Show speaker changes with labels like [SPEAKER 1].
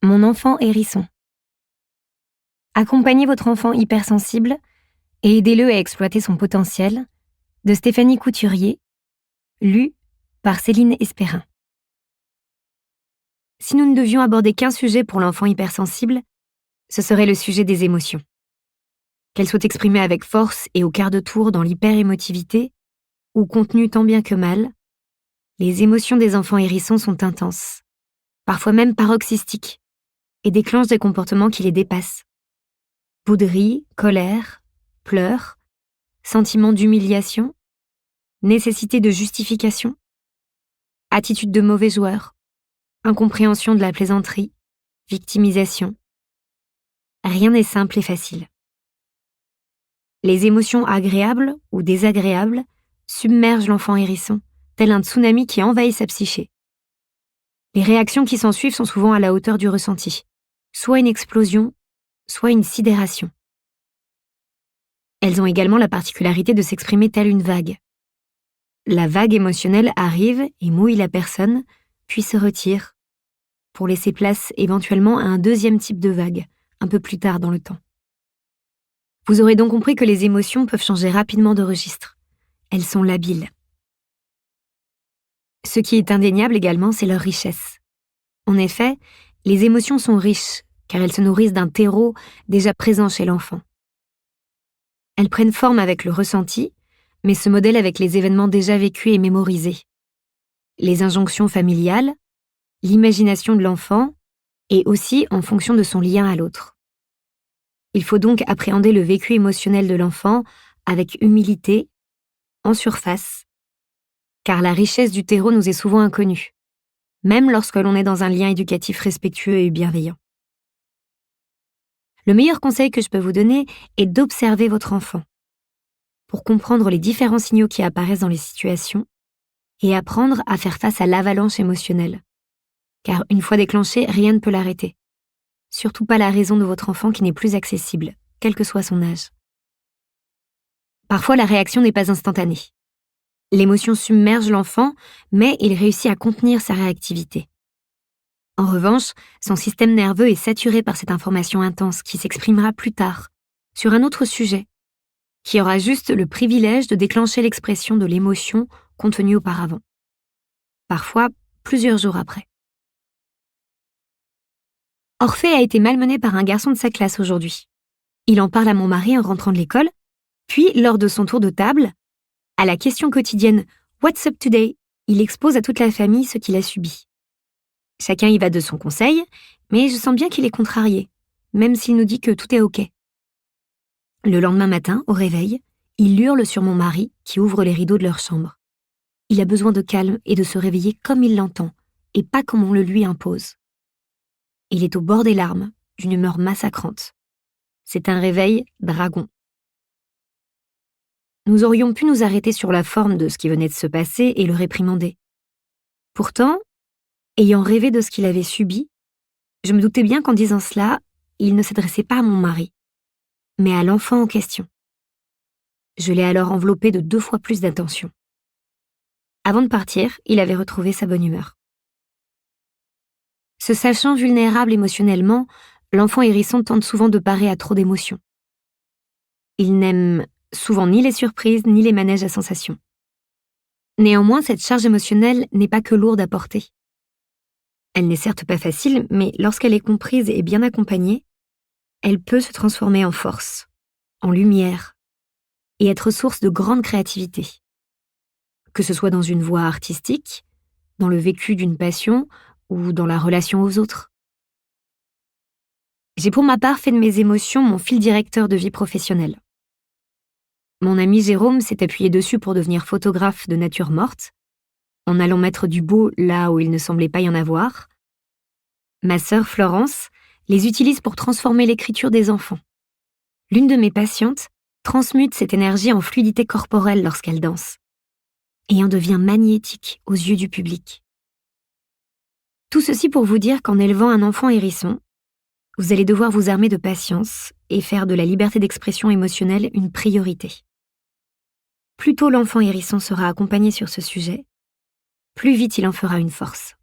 [SPEAKER 1] Mon enfant hérisson. Accompagnez votre enfant hypersensible et aidez-le à exploiter son potentiel, de Stéphanie Couturier, lu par Céline Espérin. Si nous ne devions aborder qu'un sujet pour l'enfant hypersensible, ce serait le sujet des émotions. Qu'elles soient exprimées avec force et au quart de tour dans l'hyper-émotivité, ou contenues tant bien que mal, les émotions des enfants hérissons sont intenses, parfois même paroxystiques, et déclenchent des comportements qui les dépassent. Bouderie, colère, pleurs, sentiment d'humiliation, nécessité de justification, attitude de mauvais joueur, incompréhension de la plaisanterie, victimisation. Rien n'est simple et facile. Les émotions agréables ou désagréables submergent l'enfant hérisson, tel un tsunami qui envahit sa psyché. Les réactions qui s'ensuivent sont souvent à la hauteur du ressenti, soit une explosion, soit une sidération. Elles ont également la particularité de s'exprimer telle une vague. La vague émotionnelle arrive et mouille la personne, puis se retire, pour laisser place éventuellement à un deuxième type de vague, un peu plus tard dans le temps. Vous aurez donc compris que les émotions peuvent changer rapidement de registre. Elles sont labiles. Ce qui est indéniable également, c'est leur richesse. En effet, les émotions sont riches, car elles se nourrissent d'un terreau déjà présent chez l'enfant. Elles prennent forme avec le ressenti, mais se modèlent avec les événements déjà vécus et mémorisés. Les injonctions familiales, l'imagination de l'enfant, et aussi en fonction de son lien à l'autre. Il faut donc appréhender le vécu émotionnel de l'enfant avec humilité, en surface, car la richesse du terreau nous est souvent inconnue, même lorsque l'on est dans un lien éducatif respectueux et bienveillant. Le meilleur conseil que je peux vous donner est d'observer votre enfant, pour comprendre les différents signaux qui apparaissent dans les situations et apprendre à faire face à l'avalanche émotionnelle. Car une fois déclenché, rien ne peut l'arrêter. Surtout pas la raison de votre enfant qui n'est plus accessible, quel que soit son âge. Parfois, la réaction n'est pas instantanée. L'émotion submerge l'enfant, mais il réussit à contenir sa réactivité. En revanche, son système nerveux est saturé par cette information intense qui s'exprimera plus tard, sur un autre sujet, qui aura juste le privilège de déclencher l'expression de l'émotion contenue auparavant. Parfois, plusieurs jours après. Orphée a été malmené par un garçon de sa classe aujourd'hui. Il en parle à mon mari en rentrant de l'école, puis, lors de son tour de table, à la question quotidienne « What's up today ?», il expose à toute la famille ce qu'il a subi. Chacun y va de son conseil, mais je sens bien qu'il est contrarié, même s'il nous dit que tout est OK. Le lendemain matin, au réveil, il hurle sur mon mari qui ouvre les rideaux de leur chambre. Il a besoin de calme et de se réveiller comme il l'entend, et pas comme on le lui impose. Il est au bord des larmes, d'une humeur massacrante. C'est un réveil dragon. Nous aurions pu nous arrêter sur la forme de ce qui venait de se passer et le réprimander. Pourtant, ayant rêvé de ce qu'il avait subi, je me doutais bien qu'en disant cela, il ne s'adressait pas à mon mari, mais à l'enfant en question. Je l'ai alors enveloppé de 2 fois plus d'attention. Avant de partir, il avait retrouvé sa bonne humeur. Se sachant vulnérable émotionnellement, l'enfant hérisson tente souvent de parer à trop d'émotions. Il n'aime souvent ni les surprises ni les manèges à sensations. Néanmoins, cette charge émotionnelle n'est pas que lourde à porter. Elle n'est certes pas facile, mais lorsqu'elle est comprise et bien accompagnée, elle peut se transformer en force, en lumière, et être source de grande créativité. Que ce soit dans une voie artistique, dans le vécu d'une passion ou dans la relation aux autres. J'ai pour ma part fait de mes émotions mon fil directeur de vie professionnelle. Mon ami Jérôme s'est appuyé dessus pour devenir photographe de nature morte, en allant mettre du beau là où il ne semblait pas y en avoir. Ma sœur Florence les utilise pour transformer l'écriture des enfants. L'une de mes patientes transmute cette énergie en fluidité corporelle lorsqu'elle danse, et en devient magnétique aux yeux du public. Tout ceci pour vous dire qu'en élevant un enfant hérisson, vous allez devoir vous armer de patience et faire de la liberté d'expression émotionnelle une priorité. Plus tôt l'enfant hérisson sera accompagné sur ce sujet, plus vite il en fera une force.